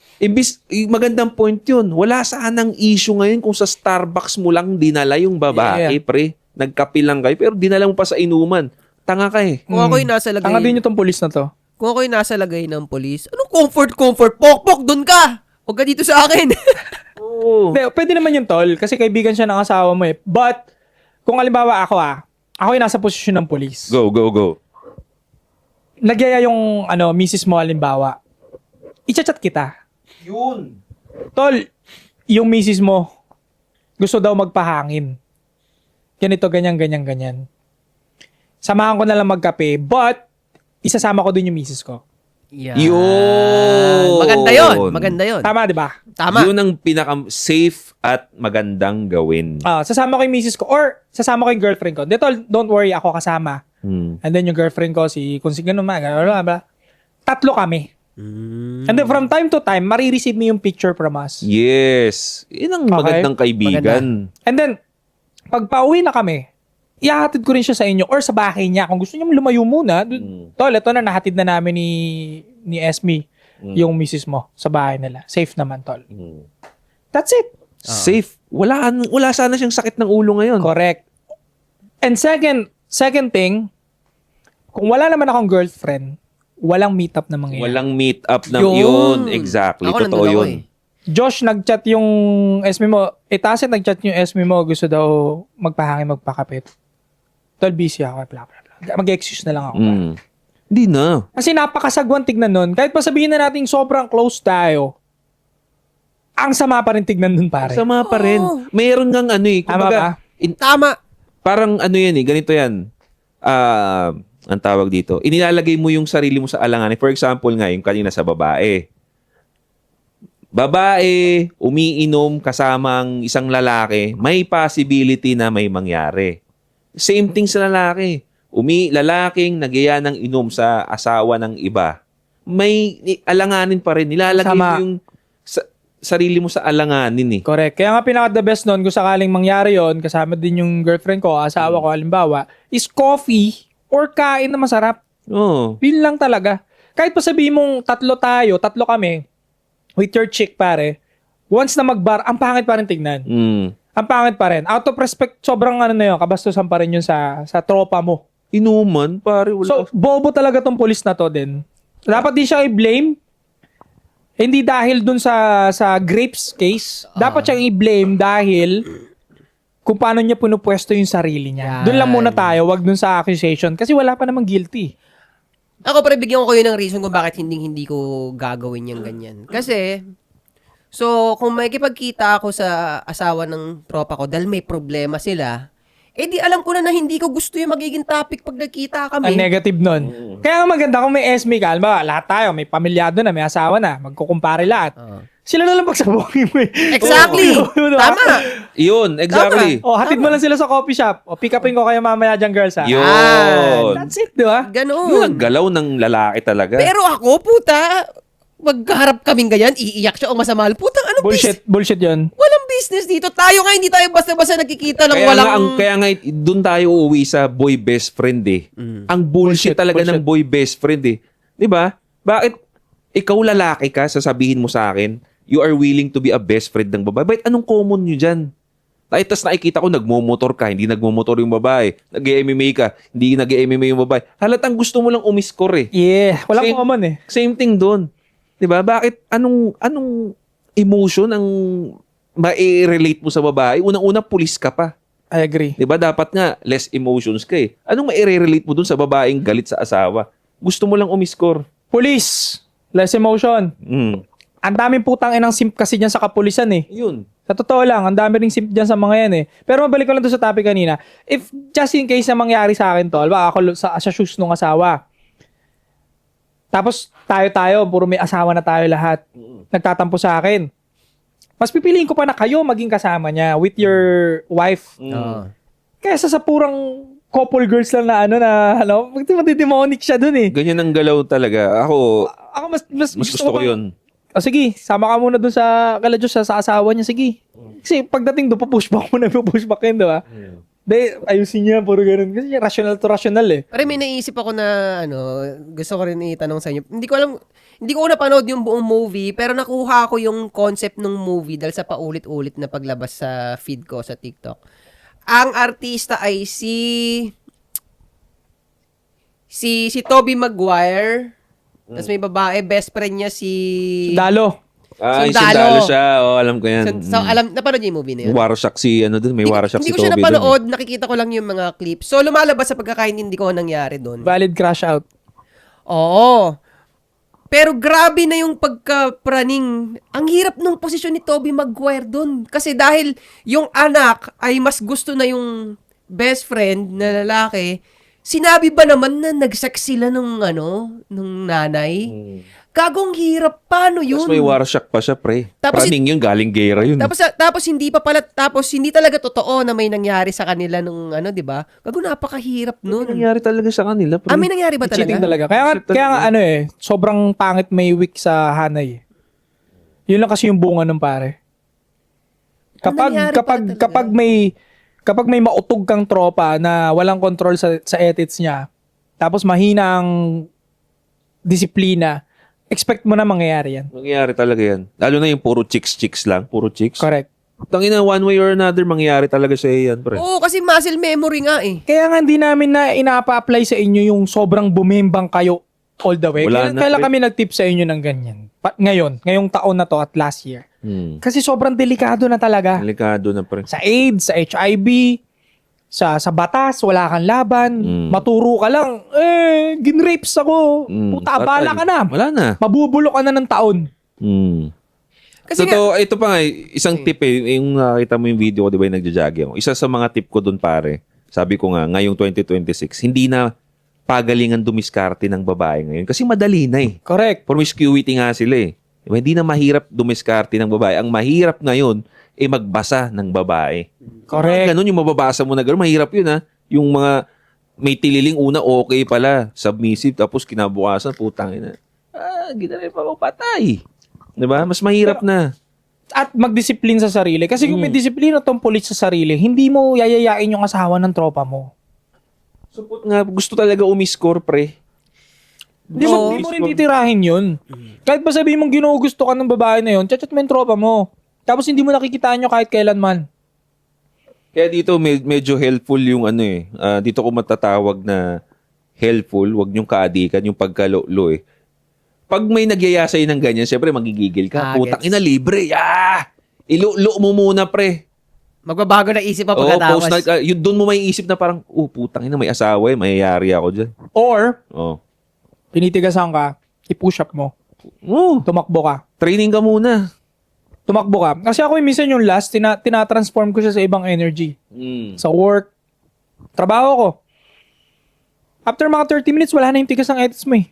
Magandang point yun. Wala sanang issue ngayon kung sa Starbucks mo lang dinala yung babae, Yeah. pre. Nagkape lang kayo, pero dinala mo pa sa inuman. Tanga ka eh. Kung ako'y nasa lagay... Tanga din yung tong pulis na to. Kung ako'y nasa lagay ng polis, anong comfort? Pok, dun ka! Huwag ka dito sa akin. Oo. Hindi, pwede naman yung tol, kasi kaibigan siya ng asawa mo eh. But, kung halimbawa ako yung nasa posisyon ng pulis. Go. Nagyaya yung, misis mo halimbawa. I-chat kita. Yun. Tol, yung misis mo, gusto daw magpahangin. Ganito, ganyan. Samahan ko na lang magkape, but, isasama ko din yung misis ko. Yan. Yun. Maganda yun. Tama, di ba? Tama. Yun ang pinaka-safe at magandang gawin. Sasama ko yung misis ko, or sasama ko yung girlfriend ko. Tol, don't worry, ako kasama. And then yung girlfriend ko, kung si ganun bla. Tatlo kami. And then from time to time, marireceive mo yung picture from us. Yes. Yun ang magandang kaibigan. And then, pag pauwi na kami, ihahatid ko rin siya sa inyo or sa bahay niya. Kung gusto niya lumayo muna, tol, ito na, nahatid na namin ni Esme, yung misis mo, sa bahay nila. Safe naman, tol. That's it. Safe. Wala sana siyang sakit ng ulo ngayon. Correct. And second thing, kung wala naman akong girlfriend, walang meet-up na mangyayari. Walang meet up ng yun. Exactly. Ako Totoo nandun ako yun. eh. Josh, nag-chat yung Esme mo. Tasin nag-chat yung Esme mo. Gusto daw magpahangin, magpakapit. Tol, busy ako. Bla, bla, bla. Mag-excuse na lang ako. Hindi na. Kasi napakasagwan tignan nun. Kahit pa sabihin na natin sobrang close tayo, ang sama pa rin tignan nun, pare. Sama pa rin. Meron ngang Tama ba? Tama. Parang ganito yan. Ang tawag dito. Inilalagay mo yung sarili mo sa alanganin. For example nga, yung kanina sa babae. Babae, umiinom kasamang isang lalaki, may possibility na may mangyari. Same thing sa lalaki. Lalaking nagyaya ng inom sa asawa ng iba. May alanganin pa rin. Nilalagay mo yung sarili mo sa alanganin eh. Correct. Kaya nga pinaka-the best nun, kung sakaling mangyari yon, kasama din yung girlfriend ko, asawa ko, halimbawa, is coffee or kain na masarap. Oo. Yun lang talaga. Kahit pa sabihin mong tatlo kami, with your chick, pare, once na mag-bar, ang pangit pa rin tignan. Ang pangit pa rin. Out of respect, sobrang kabastusan pa rin yun sa tropa mo. Inuman, pare. Wala. So, bobo talaga tong pulis na to din. Dapat di siya i-blame. Hindi dahil dun sa grapes case. Dapat siyang i-blame dahil kung paano niya pinupwesto yung sarili niya. Yan. Doon lang muna tayo, wag dun sa accusation. Kasi wala pa namang guilty. Ako pre, bigyan ko kayo ng reason kung bakit hindi ko gagawin yung ganyan. Kasi, kung may kipagkita ako sa asawa ng tropa ko dahil may problema sila, di alam ko na hindi ko gusto yung magiging topic pag nagkita kami. Ang negative nun. Kaya nga maganda kung may SME ka. Ba, lahat tayo, may pamilyado na, may asawa na, magkukumpare lahat. Sila na lang pagsabungin mo eh. Exactly. Tama. Yun, exactly. Hatid mo lang sila sa coffee shop. Pick upin ko kayo mamaya dyan, girls, ha? Yun. That's it, di ba? Yun Ganoon. ang galaw ng lalaki talaga. Pero ako, puta, magharap kaming ganyan, iiyak siya o masamahal. Putang, ano Bullshit yun. Walang business dito. Tayo nga, hindi tayo basta-basta nagkikita lang Kaya nga doon tayo uuwi sa boy best friend eh. Ang bullshit talaga ng boy best friend eh. 'Di ba? Bakit ikaw lalaki ka, sasabihin mo sa akin, you are willing to be a best friend ng babae. Bakit anong common nyo dyan? Tas nakikita ko nagmomotor ka, hindi nagmomotor yung babae. Nag-MMA ka, hindi nag-MMA yung babae. Halatang gusto mo lang umiskor eh. Yeah, walang common eh. Same thing doon. 'Di ba? Bakit anong emotion ang mai-relate mo sa babae? Unang-una pulis ka pa. I agree. 'Di ba? Dapat nga less emotions ka eh. Anong mai-relate mo doon sa babaeng galit sa asawa? Gusto mo lang umiskor. Police, less emotion. Ang daming putang inang simp kasi dyan sa kapulisan eh. Yun. Sa totoo lang, ang dami ring simp dyan sa mga yan eh. Pero mabalik ko lang doon sa topic kanina. If just in case na mangyari sa akin to, ako sa shoes nung asawa. Tapos tayo, puro may asawa na tayo lahat. Nagtatampo sa akin. Mas pipiliin ko pa na kayo maging kasama niya with your wife. Kaysa sa purang couple girls lang na matidemonic siya dun eh. Ganyan ang galaw talaga. Ako mas gusto ko yun. Sige, sama ka muna dun sa kala Diyos sa asawa niya. Sige. Kasi pagdating doon, pupush back yun, di ba? Ayusin niya, puro ganun. Kasi rational to rational eh. Pero may naisip ako na, gusto ko rin itanong sa inyo. Hindi ko napanood yung buong movie, pero nakuha ko yung concept ng movie dahil sa paulit-ulit na paglabas sa feed ko sa TikTok. Ang artista ay si Tobey Maguire. Tapos may babae, best friend niya si Dalo. Sundalo siya. Alam ko yan. Napanood niyo yung movie na yun? Warashak si, may Warashak si Hindi ko siya Toby napanood, nakikita ko lang yung mga clips. So, lumalabas sa pagkakaintindi ko ang nangyari doon. Valid crash out. Oo. Pero grabe na yung pagkapraning. Ang hirap nung posisyon ni Tobey Maguire doon. Kasi dahil yung anak ay mas gusto na yung best friend na lalaki, sinabi ba naman na nag-sex sila nung nanay? Gagong hirap, paano yun? Tapos may Warashak pa siya, pre. Tapos Praning yun, galing gera yun. Tapos hindi talaga totoo na may nangyari sa kanila nung di ba? Gago, napakahirap nun. Nangyari talaga sa kanila, pre. May nangyari ba Cheating talaga? talaga. Kaya nga sobrang pangit may week sa hanay. Yun lang kasi yung bunga ng pare. nangyari pala talaga? Kapag may mautog kang tropa na walang control sa ethics niya, tapos mahina ang disiplina, expect mo na mangyayari yan. Mangyayari talaga yan. Lalo na yung puro chicks lang. Puro chicks. Correct. Tangina, one way or another, mangyayari talaga sa yan, pre. Oo, kasi muscle memory nga eh. Kaya nga hindi namin na inapa-apply sa inyo yung sobrang bumimbang kayo all the way. Wala na, Kailan pre. kami nag-tip sa inyo ng ganyan? Ngayong taon na to at last year. Kasi sobrang delikado na talaga. Delikado na, pre. Sa AIDS, sa HIV, sa batas, wala kang laban, maturo ka lang, ginrapes ako, puta, abala ka na. Wala na. Mabubulok ka na ng taon. Kasi Totoo, ito pa nga, isang tip yung nakita mo yung video ko, di ba, yung nagja-jogging ako. Isa sa mga tip ko dun, pare, sabi ko nga, ngayong 2026, hindi na pagalingan dumiskarte ng babae ngayon. Kasi madali na eh. Correct. Promiscuity nga sila eh. Diba? Hindi na mahirap dumiskarte ng babae. Ang mahirap ngayon, magbasa ng babae. Correct. Ganun, yung mababasa mo na gano'n, mahirap yun ha. Yung mga may tililing una, okay pala, submissive, tapos kinabukasan, putang ina. Ginamit pa ako, patay. Diba? Mas mahirap na. At magdisiplin sa sarili. Kasi kung may disiplina tong pulis sa sarili, hindi mo yayayain yung asawa ng tropa mo. Support nga, gusto talaga umiscore, pre. Hindi mo rin titirahin yun. Kahit ba sabihin mong ginugusto ka ng babae na yun, chat mo yung tropa mo. Tapos hindi mo nakikitaan nyo kahit kailanman. Kaya dito medyo helpful yung dito ko matatawag na helpful, wag niyong kaadikan yung pagkalolo eh. Pag may nagyaya sa'yo ng ganyan, syempre magigigil ka. Putang ina, libre. Ilulo mo muna, pre. magbabago na isip pa Oo, pagkatapos. yun doon mo may isip na parang, putang ina, may asawa mayayari ako dyan. Or, Oh. pinitigasan ka, i-push up mo. Tumakbo ka. Training ka muna. Tumakbo ka. Kasi ako minsan yung last, tinatransform ko siya sa ibang energy. Sa work, trabaho ko. After mga 30 minutes, wala na yung tigas ng edits mo eh.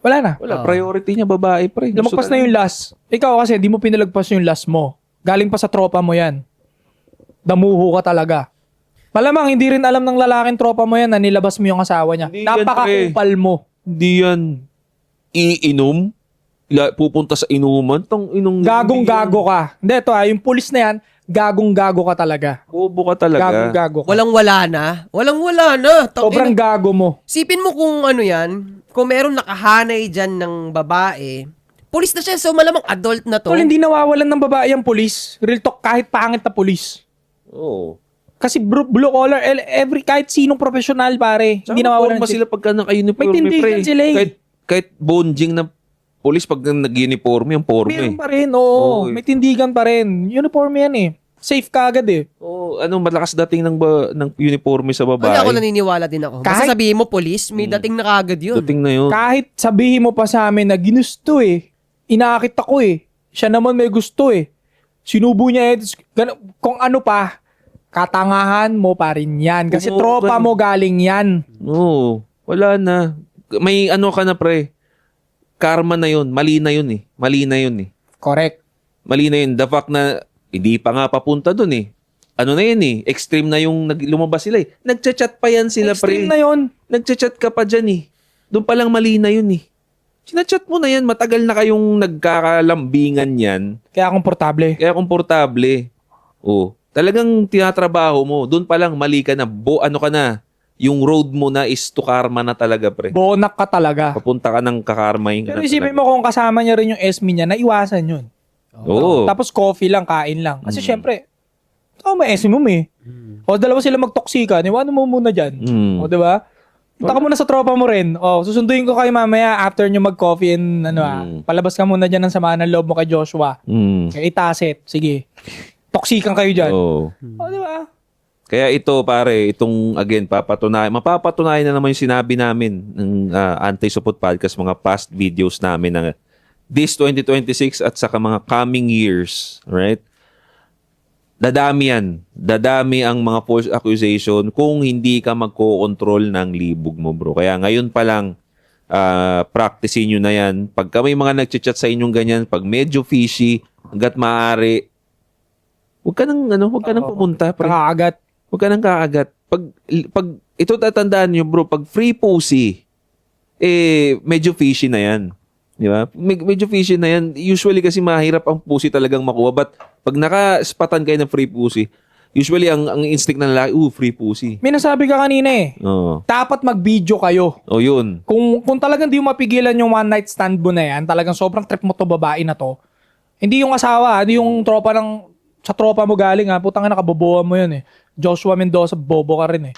Wala na. Wala, priority niya babae, pre. Lumagpas na yung last. Ikaw kasi, di mo pinalagpas yung last mo. Galing pa sa tropa mo yan. Damuho ka talaga. Malamang, hindi rin alam ng lalaking tropa mo yan na nilabas mo yung asawa niya. Hindi yan, Napakakupal mo. Hindi yan iinom. Pupunta sa inuman. Gagong-gago ka. Hindi, ito yung pulis na yan, gagong-gago ka talaga. Bobo ka talaga. Gagong-gago ka. Walang-wala na. Walang-wala na. Sobrang gago mo. Sipin mo kung ano yan, kung meron nakahanay dyan ng babae, pulis na siya, so malamang adult na to. Tol, hindi nawawalan ng babae ang pulis. Real talk, kahit pangit na pulis. Oo. Kasi blue collar, kahit sinong professional, pare. Hindi nawawalan Forma sila pagka naka-uniforme, May tindigan pre. sila eh. Kahit bonjing na polis pag nag-uniforme, yung forma Meron eh. pa rin, oo. Oo, eh. May tindigan pa rin. Uniform yan eh. Safe ka agad eh. Malakas dating ng uniforme sa babae. Ako naniniwala din ako. Basta Kahit- sabihin mo, police, may dating na kagad yun. Dating na yun. Kahit sabihin mo pa sa amin na ginusto eh. Inaakit ako eh. Siya naman may gusto eh. Sinubo niya eh. Kung ano pa, katangahan mo pa rin yan. Kasi Oo, tropa ganun. mo galing yan. Oo. Wala na. May ano ka na, pre. Karma na yun. Mali na yun eh. Mali na yun eh. Correct. Mali na yun. The fact na hindi pa nga papunta dun eh. Ano na yun eh. Extreme na yung lumabas sila eh. Nagchat-chat pa yan sila, Extreme pre. na yun. Nagchat-chat ka pa dyan eh. Doon pa lang mali na yun eh. Sinachat mo na yan. Matagal na kayong nagkakalambingan yan. Kaya komportable. Kaya komportable. Oh. Talagang tinatrabaho mo. Doon pa lang mali ka na. Ano ka na. Yung road mo na is to karma na talaga, pre. Bonak ka talaga. Papunta ka ng kakarmahin ka Pero na isipin talaga. mo kung kasama niya rin yung SME niya, naiwasan yun. Oo. Tapos coffee lang, kain lang. Kasi syempre, may SME mo eh. O dalawa sila magtoksika, iwanan mo muna dyan. O diba? Punta ka muna sa tropa mo rin. O, susunduin ko kayo mamaya after nyo mag-coffee and palabas ka muna dyan ng samaan ng loob mo kay Joshua. Kay Itaset. Sige. Toksikan kayo dyan. Oo. O, diba? Kaya ito, pare, itong, again, mapapatunayan na naman yung sinabi namin ng Anti-Supot Podcast, mga past videos namin na this 2026 at saka mga coming years, right? Dadami yan. Dadami ang mga false accusation kung hindi ka magko-control ng libog mo, bro. Kaya ngayon pa lang, practicein nyo na yan. Pagka may mga nag-chat sa inyong ganyan, pag medyo fishy, hanggat maaari, huwag ka nang pumunta, pre. Kakagat. Huwag ka nang kaagat. Pag ito tatandaan nyo, bro, pag free pussy, medyo fishy na yan. Di ba? Medyo fishy na yan. Usually kasi mahirap ang pussy talagang makuha. But pag nakaspatan kayo ng free pussy, usually ang instinct ng lalaki, free pussy. May nasabi ka kanina eh. Oo. Dapat mag-video kayo. Oh, yun. Kung talagang di mo mapigilan yung one night stand mo na yan, talagang sobrang trip mo to babae na to, hindi yung asawa, hindi yung sa tropa mo galing putang ina, kabobohan mo yun eh. Joshua Mendoza, bobo ka rin eh.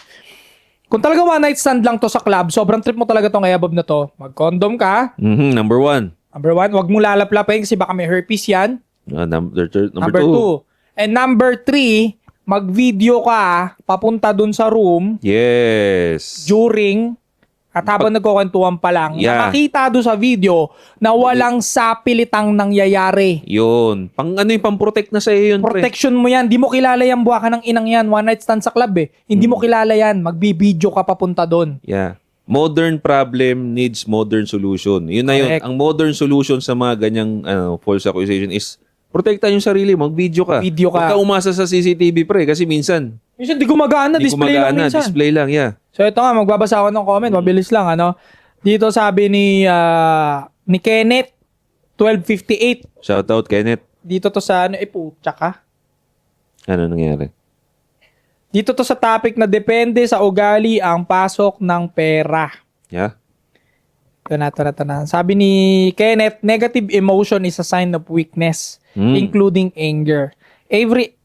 Kung talagang one night stand lang to sa club, sobrang trip mo talaga tong Eabab na to, mag-condom ka. Number one. Number 1, wag mo lalaplapin kasi baka may herpes yan. Number Number two. 2. And number 3, mag-video ka papunta dun sa room Yes. during at habang nagkukwentuhan pa lang, Yeah. nakakita doon sa video na walang sapilitang nangyayari. Yun. Yung pang-protect na sa'yo yun, pre. Protection mo yan. Di mo kilala yan, buha ka ng inang yan. One night stand sa club eh. Hindi mo kilala yan. Magbibideo ka papunta doon. Yeah. Modern problem needs modern solution. Yun na yun. Correct. Ang modern solution sa mga ganyang false accusation is protektahan yung sarili mo. Mag-video ka. Video ka. Huwag ka umasa sa CCTV, pre. Kasi minsan, Minsan di gumagana. hindi Display lang gumagana. minsan. Display lang, yeah. So ito nga, magbabasa ako ng comment. Mabilis lang, Dito sabi ni Kenneth, 1258. Shoutout, Kenneth. Dito to sa putya ka. Ano nangyari? Dito to sa topic na depende sa ugali ang pasok ng pera. Yeah? Ito na. Sabi ni Kenneth, negative emotion is a sign of weakness, including anger. Every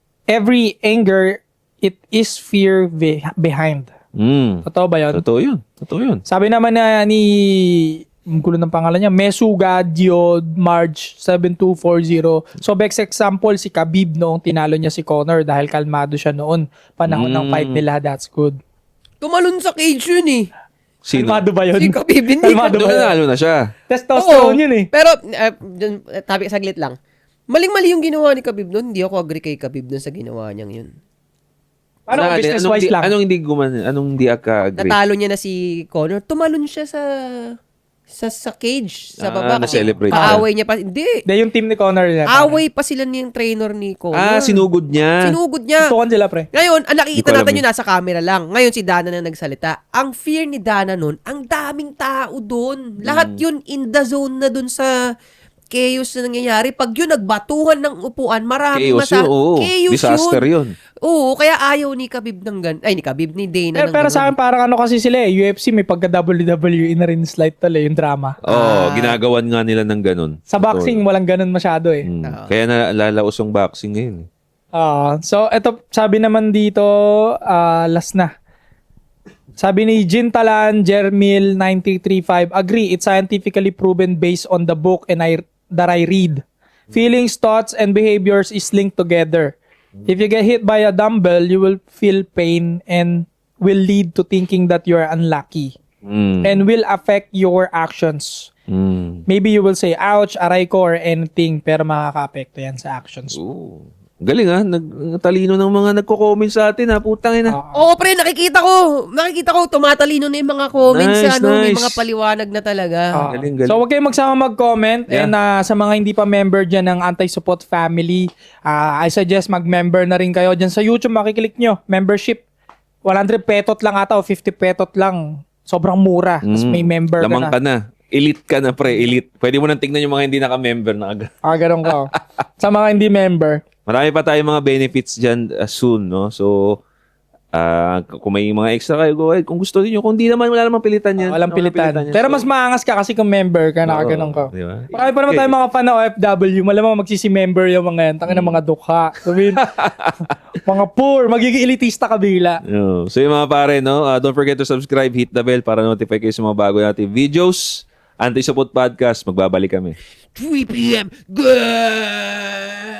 anger, it is fear behind. Totoo ba yun? Totoo yun. Sabi naman ang gulo ng pangalan niya, Mesugadio Marge 7240. So, best example, si Khabib noong tinalo niya si Conor dahil kalmado siya noon. Panahon ng fight nila, that's good. Tumalon sa cage yun eh. Sino? Kalmado ba yun? Si Khabib, hindi Kalmado ba yun? Nanalo na siya. Testosterone yun eh. Pero, tabi saglit lang. Maling-mali yung ginawa ni Khabib doon. Hindi ako agree kay Khabib doon sa ginawa niyang yun. Ano, business-wise lang? Anong hindi ka-agree? Natalo niya na si Conor. Tumalon siya sa cage, sa baba. Kasi na-celebrate kaaway niya pa. Hindi. Hindi, yung team ni Conor niya. Away pa sila ng trainer ni Conor. Sinugod niya. Sinugod niya. Tutukan sila, pre. Ngayon, ang nakikita Hindi ko alam natin yun nasa camera lang. Ngayon, si Dana na nagsalita. Ang fear ni Dana nun, ang daming tao doon. Lahat yun in the zone na doon sa chaos na nangyayari. Pag yun nagbatuhan ng upuan, maraming Chaos yun, oo. Chaos Disaster yun. Oo, kaya ayaw ni Khabib ng ni Dana ng Pero sa akin, ganun. parang kasi sila eh. UFC, may pagka-WWE na rin slight tala yung drama. Ginagawan nga nila ng ganun. Sa boxing, walang ganun masyado eh. Kaya nalalaos yung boxing ngayon. So, eto, sabi naman dito, last na. Sabi ni Jin Talan, Jermil 9335, agree, it's scientifically proven based on the book that I read. Feelings, thoughts, and behaviors is linked together. If you get hit by a dumbbell, you will feel pain and will lead to thinking that you're unlucky and will affect your actions. Maybe you will say, ouch, aray ko, or anything, pero makaka-apekto yan sa actions. Ooh. Galing talino ng mga nagko-comment sa atin putang ina. Oo, pre, nakikita ko, tumatalino na yung mga comments, Nice, may nice. mga paliwanag na talaga. Galing. So, huwag kayong magsama mag-comment. Yeah. And sa mga hindi pa member dyan ng Anti-Support Family, I suggest mag-member na rin kayo. Dyan sa YouTube, makiklik nyo. Membership. 100 petot lang ata o 50 petot lang. Sobrang mura. Tapos may member Lamang ka ka na. Elite ka na, pre. Elite. Pwede mo nang tingnan yung mga hindi naka-member na agad. Ganun ka. Sa mga hindi member. Marami pa tayong mga benefits dyan soon, no? So, kung may mga extra kayo, go ahead. Kung gusto niyo, kung di naman, wala namang pilitan yan. Walang pilitan. yan. Pero So, mas maangas ka kasi kung member ka, nakaganon ka. Di ba? Marami pa naman tayong mga fan na OFW. Malamang magsisi-member yung mga yan. Tangin ng mga dukha. Sabihin, mga poor, magiging elitista ka bigla. So yung mga pare, no? Don't forget to subscribe, hit the bell para notify kayo sa mga bago natin videos. Anti-Support Podcast, magbabalik kami. 3 p.m. Good!